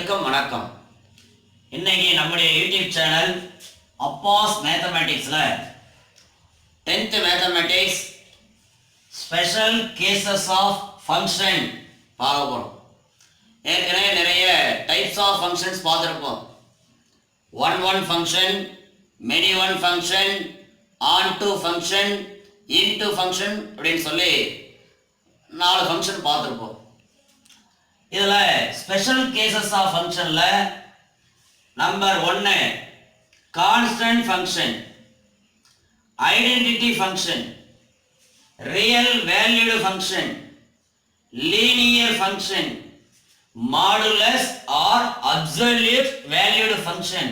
அனைவருக்கும் வணக்கம். இன்னைக்கு நம்முடைய யூடியூப் சேனல் அப்பாஸ் மேத்தமேட்டிக்ஸ்ல 10th mathematics special cases of function பார்க்க போறோம். ஏற்கனவே நிறைய டைப்ஸ் ஆஃப் ஃபங்க்ஷன்ஸ் பார்த்துருப்போம். One function, many one function, onto function, into function அப்படின்னு சொல்லி 4 ஃபங்க்ஷன் பார்த்துருப்போம். இதில் ஸ்பெஷல் கேசஸ் ஆஃப் ஃபங்க்ஷனில் number 1 constant function, identity function, real valued function, linear function, modulus or absolute valued function,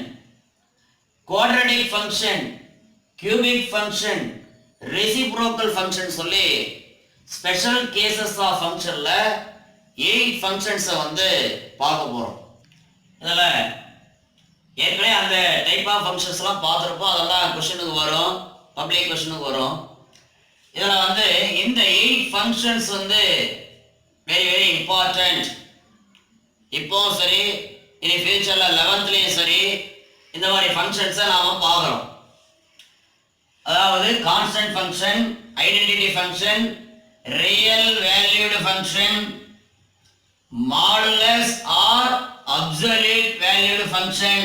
quadratic function, cubic function, reciprocal function சொல்லி special cases of ஃபங்க்ஷனில் 8 ஃபங்க்ஷன்ஸை பார்க்க போகிறோம். இதில் ஏற்கனவே அந்த டைப் ஆஃப் ஃபங்க்ஷன்ஸ்லாம் பார்த்துருப்போம். அதெல்லாம் கொஷனுக்கு வரும், பப்ளிக் கொஷனுக்கு வரும். இதில் இந்த 8 ஃபங்க்ஷன்ஸ் வெரி வெரி இம்பார்ட்டண்ட். இப்போவும் சரி, இனி ஃபியூச்சரில் 11லேயும் சரி, இந்த மாதிரி ஃபங்க்ஷன்ஸை நாம் பார்க்குறோம். அதாவது constant function, identity function, real valued function, modulus or absolute valued function.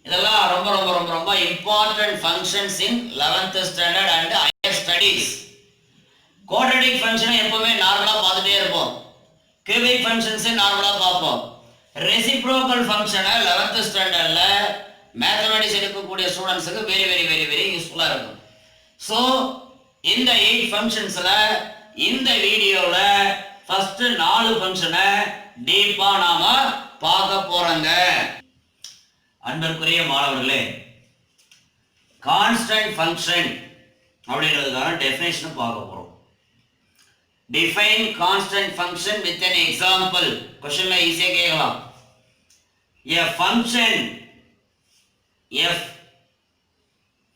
இதெல்லாம் ரொம்ப ரொம்ப ரொம்ப ரொம்ப important functions in 11th standard and higher studies. Quadratic ஃபங்க்ஷனை எப்பவுமே நார்மலாக பார்த்துட்டே இருப்போம். கியூபிக் ஃபங்க்ஷன்ஸை நார்மலாக பார்ப்போம். ரெசிப்ரோக்கல் ஃபங்க்ஷனை 11th ஸ்டாண்டர்டில் மேத்தமேட்டிக்ஸ் எடுக்கக்கூடிய ஸ்டூடெண்ட்ஸுக்கு வெரி வெரி வெரி வெரி யூஸ்ஃபுல்லாக இருக்கும். ஸோ இந்த 8 ஃபங்க்ஷன்ஸில் இந்த வீடியோவில் ஃபர்ஸ்ட் 4 ஃபங்க்ஷனை டீப்பா நாம பார்க்க போறோங்க. அன்பிற்குரிய மாணவர்களே, கான்ஸ்டன்ட் ஃபங்க்ஷன் அப்படிங்கிறதுக்கான டெஃபினேஷன் பார்க்க போறோம். Define constant function with an example. क्वेश्चनல ஈஸியா கேட்கலாம். a function f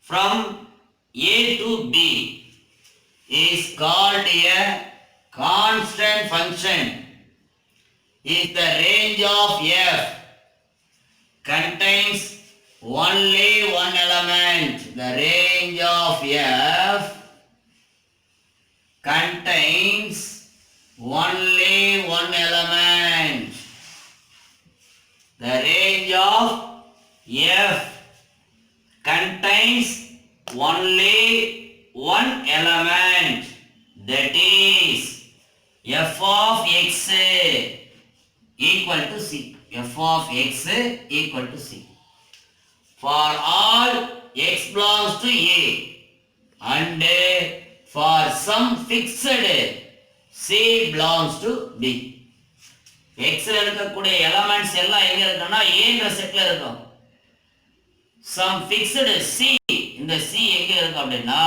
from a to b is called a constant function if the range of f contains only one element. The range of f contains only one element. The range of f contains only one element, that is f of x equal to c. f of x equal to c. For all x belongs to a and for some fixed c belongs to b. x ல இருக்கக்கூடிய elements எல்லாம் எங்க இருக்குன்னா a என்ற செட்ல இருக்கும். some fixed c, இந்த c எங்க இருக்கு அப்படின்னா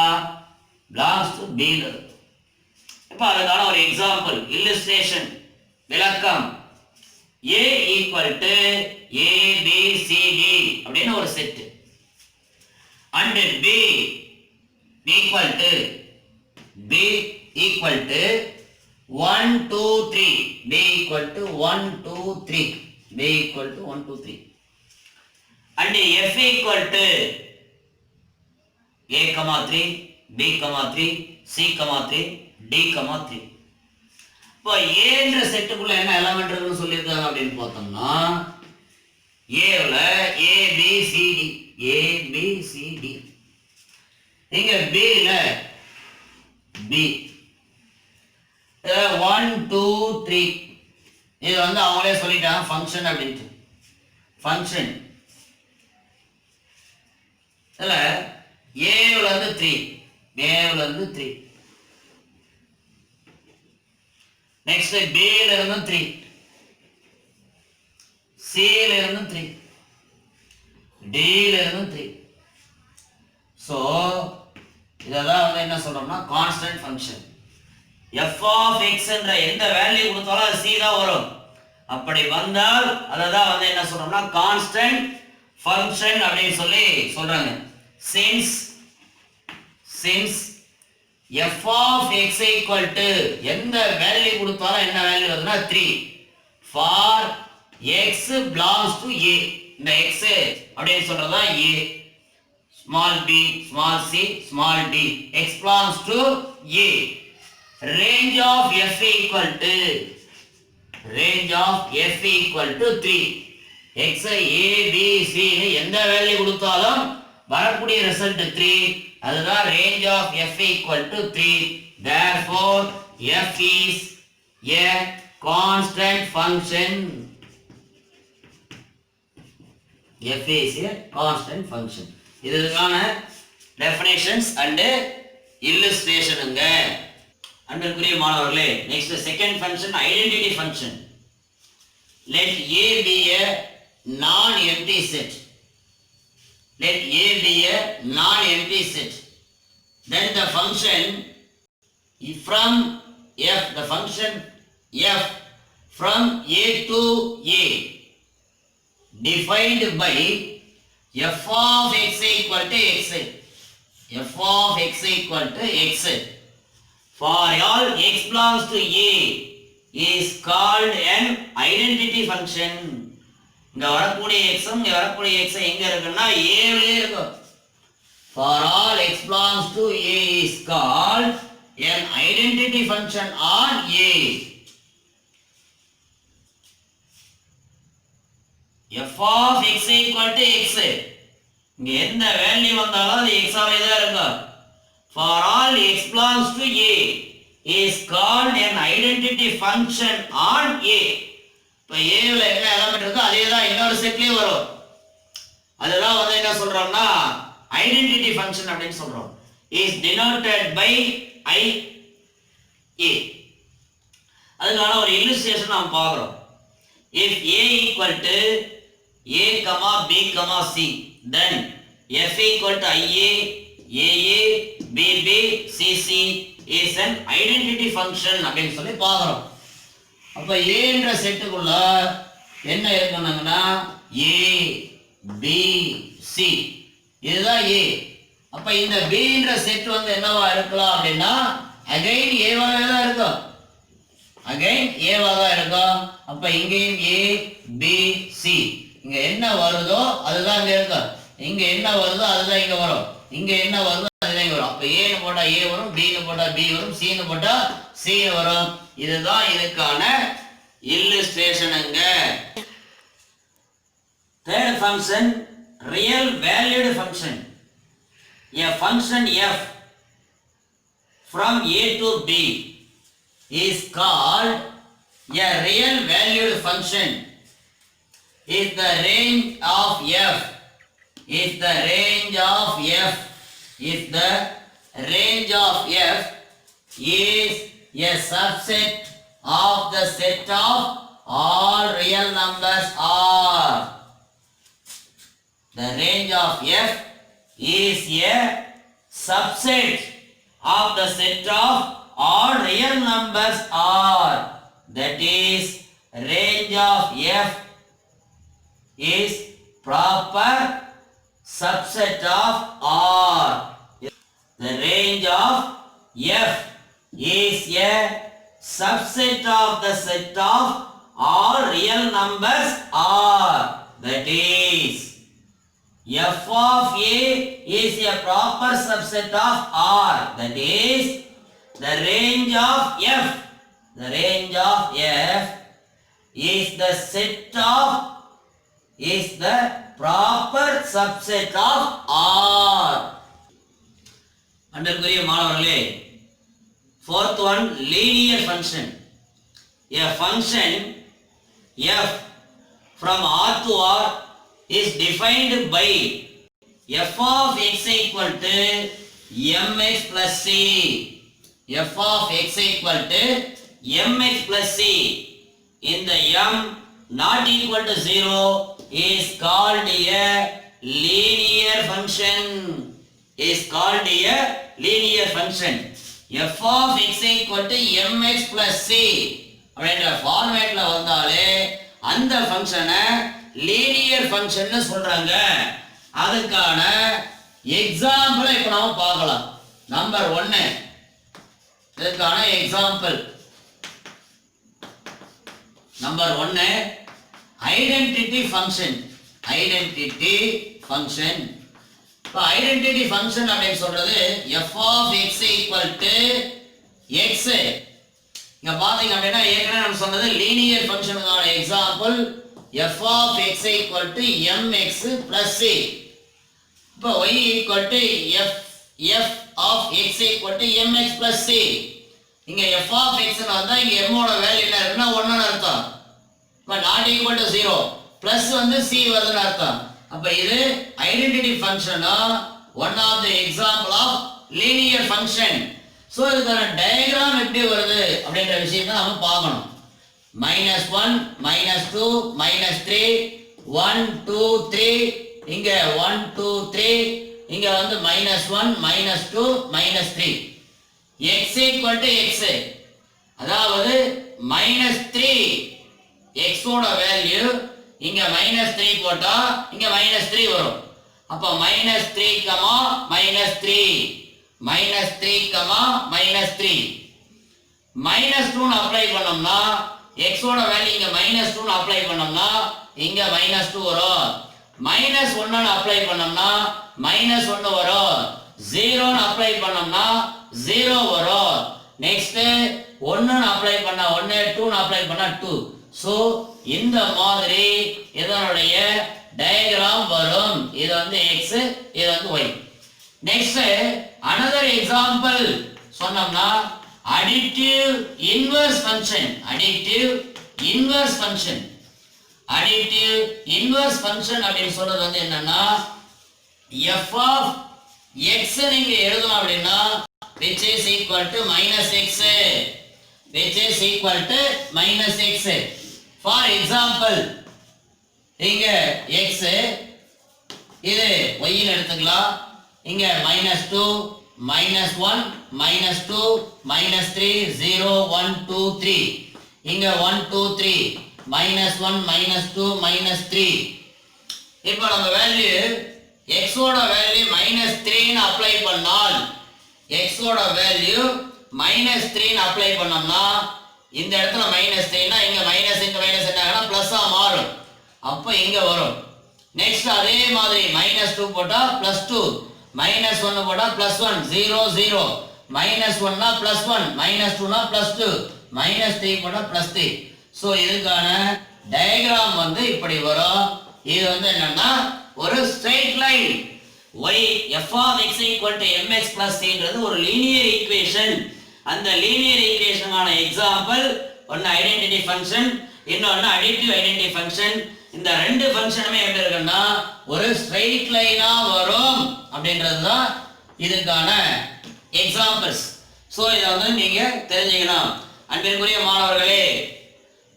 belongs to b ல இருக்கு. இப்போ அதுக்கான ஒரு எக்ஸாம்பிள், இல்லஸ்ட்ரேஷன், விளக்கம். a equal to a b c d அப்படின்னு ஒரு set and b equal to 1 2 3, b equal to 1 2 3, b equal to 1 2 3 and f equal to a 3 b 3 c 3 d 3. இப்போ a என்ற செட்டுக்குள்ள என்ன எலிமெண்ட் இருக்குன்னு சொல்லியிருக்காங்க அப்படின்னு பார்த்தோம்னா ஏல a b c d, a b c d. இங்க b ல b 1 2 3, இது அவங்களே சொல்லிட்டாங்க ஃபங்க்ஷன் அப்படின்ட்டு. ஃபங்க்ஷன் இதுல a ல 3, a ல 3, next b ல 3, c ல 3, d ல 3. சோ இதெல்லாம் என்ன சொல்றோம்னா constant function. f of x என்ற எந்த வேல்யூ கொடுத்தாலும் அது c தான் வரும். அப்படி வந்தால் அததான் என்ன சொல்றோம்னா கான்ஸ்டன்ட் ஃபங்க்ஷன் அப்படின்னு சொல்லி சொல்றாங்க. since f of x equal to எந்த வேல்யூ கொடுத்தாலும் என்ன வேல்யூ வருதுன்னா 3. for x belongs to a. இந்த x அப்படின்னு சொல்றதா a. Small b, small c, small d. X belongs to a. Range of f equal to 3. X a b c எந்த value கொடுத்தாலும் வரக்கூடிய ரிசல்ட் 3. அதுதான் range of f equal to 3. Therefore f is a constant function. F is a constant function. இதுக்கான definitions and illustrationங்க. அன்பிற்குரிய மாணவர்களே, next second function, identity function. Let A be a non-empty set. Let A be a non-empty set. Then the function from f, the function f from a to a, defined by f of x equal to x. F of x equal to x. For all x belongs to a is called an identity function. இங்க வரக்கூடிய x இங்க வரக்கூடிய x எங்க இருக்குன்னா a லே இருக்கு. For all x belongs to a is called an identity function on a. f of x equal to x. இங்க எந்த value வந்தாலும் அது x ஆவே தான் இருக்கும். For all x belongs to a is called an identity function on a. இப்போ a ல என்ன எலிமெண்ட் இருக்கோ அதே தான் இன்னொரு செட்லயே வரும். அதுதான் வந்து என்ன சொல்றோம்னா ஐடென்டிட்டி ஃபங்க்ஷன் அப்படினு சொல்றோம். is denoted by I a. அதுக்கான ஒரு இல்லஸ்ட்ரேஷன் நாம பார்க்கிறோம். if a equal to a, b, c, then f equal to ia, aa, bb, cc is an identity function அப்படினு சொல்லி பார்க்கிறோம். அப்ப a என்ற செட்டுக்குள்ள என்ன இருக்குன்னா a, b, c இதுதான் a. அப்ப இந்த b என்ற செட் வந்து என்னவா இருக்கலாம் அப்படினா அகைன் a வாக தான் இருக்கும். அகைன் a வாக தான் இருக்கும். அப்ப இங்கேயும் a, b, c இங்க என்ன வருதோ அதுதான் இங்க இருக்கும். இங்க என்ன வருதோ அதுதான் இங்க வரும். இங்க என்ன வருதோ அதுதான் இங்க வரும். அப்ப a னு போட்டா a வரும், b னு போட்டா b வரும், c னு போட்டா c வரும். இதுதான் இதுக்கான இல்லஸ்ட்ரேஷன்ங்க. Third function, real valued function. A function f from a to b is called a real valued function. If the range of f is a subset of the set of all real numbers are. The range of f is a subset of the set of all real numbers are. That is, range of f is proper subset of R. The range of f is a subset of the set of all real numbers R. That is, f of a is a proper subset of R. That is, the range of f is the proper subset of R. அன்பிற்குரிய மாணவர்களே, fourth one, linear function. A function f from R to R is defined by f of x equal to mx plus c. f of x equal to mx plus c. In the m not equal to 0 is called a linear function. f of x equal to mx plus c அப்படின்ற ஃபார்மேட்ல வந்தாலே அந்த ஃபங்க்ஷனை linear ஃபங்க்ஷன்னு சொல்றாங்க. அதுக்கான எக்ஸாம்பிளை இப்போ நாம பார்க்கலாம். நம்பர் 1 இதுக்கான example. Number 1, identity function. Identity function. இப்போ ஐடென்டிட்டி ஃபங்க்ஷன் அப்படின்னு சொல்றது f of x equal to x. இங்க பாத்தீங்க அப்படின்னா ஏற்கனவே நம்ம சொன்னது லீனியர் ஃபங்க்ஷனுக்கான example f of x equal to mx plus c. இப்போ y equal to f of x equal to mx plus c. இங்க f of x ன்னு வந்தா இங்க m ஓட வேல்யூ என்ன இருக்குன்னா 1 ன்னு அர்த்தம். இப்போ not equal to 0 plus வந்து c வருதுன்னு அர்த்தம். அப்ப இது ஐடென்டிட்டி ஃபங்க்ஷனா one of the example of linear function. So இதுக்கான டயகிராம் எப்படி வருது அப்படிங்கற விஷயத்தை நாம பார்க்கணும். -1 -2 -3 1 2 3 இங்க 1 2 3 இங்க வந்து -1 -2 -3 x equal to x. அதாவது -3 x ஓட வேல்யூ இங்க -3 போட்டா இங்க -3 வரும். அப்ப -3, -3 -3, -3 -2 ன்னு அப்ளை பண்ணோம்னா x ஓட வேல்யூ இங்க -2 ன்னு அப்ளை பண்ணோம்னா இங்க -2 வரும். -1 ன்னு அப்ளை பண்ணோம்னா -1 வரும். 0 ன்னு அப்ளை பண்ணோம்னா 0 வரும். நெக்ஸ்ட் 1 ன்னு அப்ளை பண்ணா 1, 2 ன்னு அப்ளை பண்ணா 2. சோ இந்த மாதிரி இதனுடைய டயகிராம் வரும். இது வந்து x, இது வந்து y. நெக்ஸ்ட் another example சொன்னோம்னா additive inverse function. additive inverse function. additive inverse function அப்படினு சொல்றது வந்து என்னன்னா f of x நீங்க எழுதணும் அப்படினா which is equal to -x, which is equal to -x. for example இங்க x இது y ன்னு எடுத்துக்கலாம். இங்க -2 -1 -2 -3 0 1 2 3 இங்க 1 2 3 -1 -2 -3. இப்போ நம்ம வேல்யூ x ஓட வேல்யூ -3 ன்னு அப்ளை பண்ணால் x ஓட வேல்யூ -3 ன்னு அப்ளை பண்ணோம்னா இந்த இடத்துல -3 னா இங்க மைனஸ் இன்டு மைனஸ் என்ன ஆகும்னா பிளஸ் ஆ மாறும். அப்ப இங்க வரும். நெக்ஸ்ட் அதே மாதிரி -2 போட்டா +2 -1 போட்டா +1 0 0 -1 னா +1 -2 னா +2 -3 போட்டா +3. சோ இதுக்கான டயகிராம் வந்து இப்படி வரும். இது வந்து என்னன்னா ஒரு straight line y f of x equal to mx plus c ன்றது ஒரு லீனியர் ஈக்குவேஷன். அந்த லீனியர் ஈக்குவேஷனுக்கான எக்ஸாம்பிள் ஒன்னு ஐடென்டிட்டி ஃபங்க்ஷன், இன்னொன்னு அடிட்டிவ் ஐடென்டிட்டி ஃபங்க்ஷன். இந்த ரெண்டு ஃபங்க்ஷனுமே எப்படி இருக்குன்னா ஒரு ஸ்ட்ரைட் லைனா வரும் அப்படின்றது தான் இதுக்கான எக்ஸாம்பிள்ஸ். சோ இத வந்து நீங்க தெரிஞ்சுக்கணும். அன்பிற்குரிய மாணவர்களே,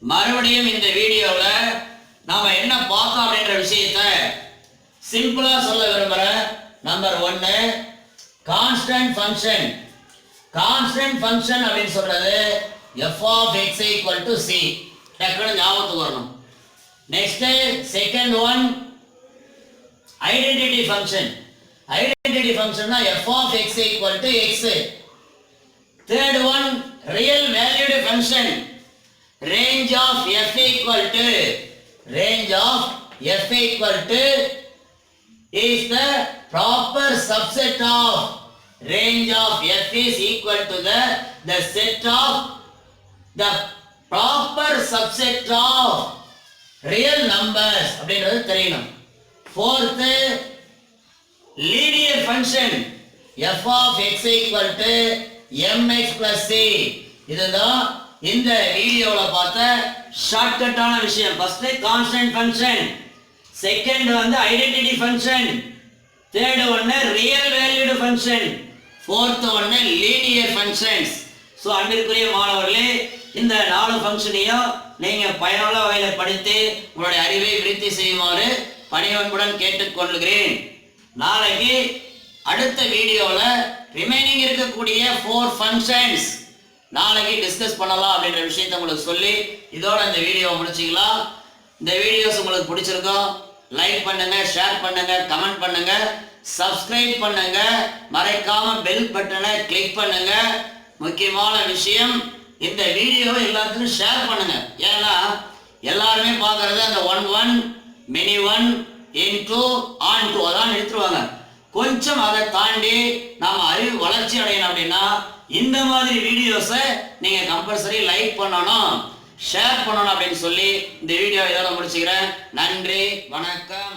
மறுபடியும் இந்த வீடியோல நாம என்ன பார்த்தோம் அப்படின்ற விஷயத்தை சிம்பிளா சொல்ல விரும்புறேன். Number 1 constant function. Constant function அப்படின்னு சொல்றது f of x equal to c. டக்குனு ஞாபகத்துக்கு வரணும். Next, second one, identity function. Identity function na f of x equal to x. Third one, real valued function. Range of f equal to is the proper subset of range of f is equal to the set of the proper subset of real numbers அப்படின்றது தெரியணும். Fourth, linear function f of x equal to mx plus c. இதுதான் இந்த வீடியோல பார்த்த ஷார்ட்கட்டான விஷயம். First constant function, second வந்து identity function, third ஒன்னு real valued function, fourth ஒன்னு லீனியர் ஃபங்க்ஷன்ஸ். ஸோ அன்பிற்குரிய மாணவர்களே, இந்த 4 ஃபங்க்ஷனையும் நீங்க பயனுள்ள வகையில் படித்து உங்களுடைய அறிவை விருத்தி செய்யுமாறு பணிவன்புடன் கேட்டுக்கொள்கிறேன். நாளைக்கு அடுத்த வீடியோவில் ரிமைனிங் இருக்கக்கூடிய 4 ஃபங்க்ஷன்ஸ் நாளைக்கு டிஸ்கஸ் பண்ணலாம் அப்படின்ற விஷயத்தை உங்களுக்கு சொல்லி இதோட இந்த வீடியோவை முடிச்சுக்கலாம். இந்த வீடியோஸ் உங்களுக்கு பிடிச்சிருக்கோம், லைக் பண்ணுங்க, ஷேர் பண்ணுங்க, கமெண்ட் பண்ணுங்க, சப்ஸ்கிரைப் பண்ணுங்க, மறக்காம பெல் பட்டனை கிளிக் பண்ணுங்க. முக்கியமான விஷயம், இந்த வீடியோவை எல்லாத்துக்கும் ஷேர் பண்ணுங்க. ஏன்னா எல்லாருமே பார்க்கறது அந்த 1 1 many 1 into on 2 அதான் எடுத்துருவாங்க. கொஞ்சம் அதை தாண்டி நாம அறிவு வளர்ச்சி அடையணும் அப்படின்னா இந்த மாதிரி வீடியோஸை நீங்க கம்பல்சரி லைக் பண்ணணும், ஷேர் பண்ணணும் அப்படின்னு சொல்லி இந்த வீடியோ இதோட முடிச்சுக்கிறேன். நன்றி, வணக்கம்.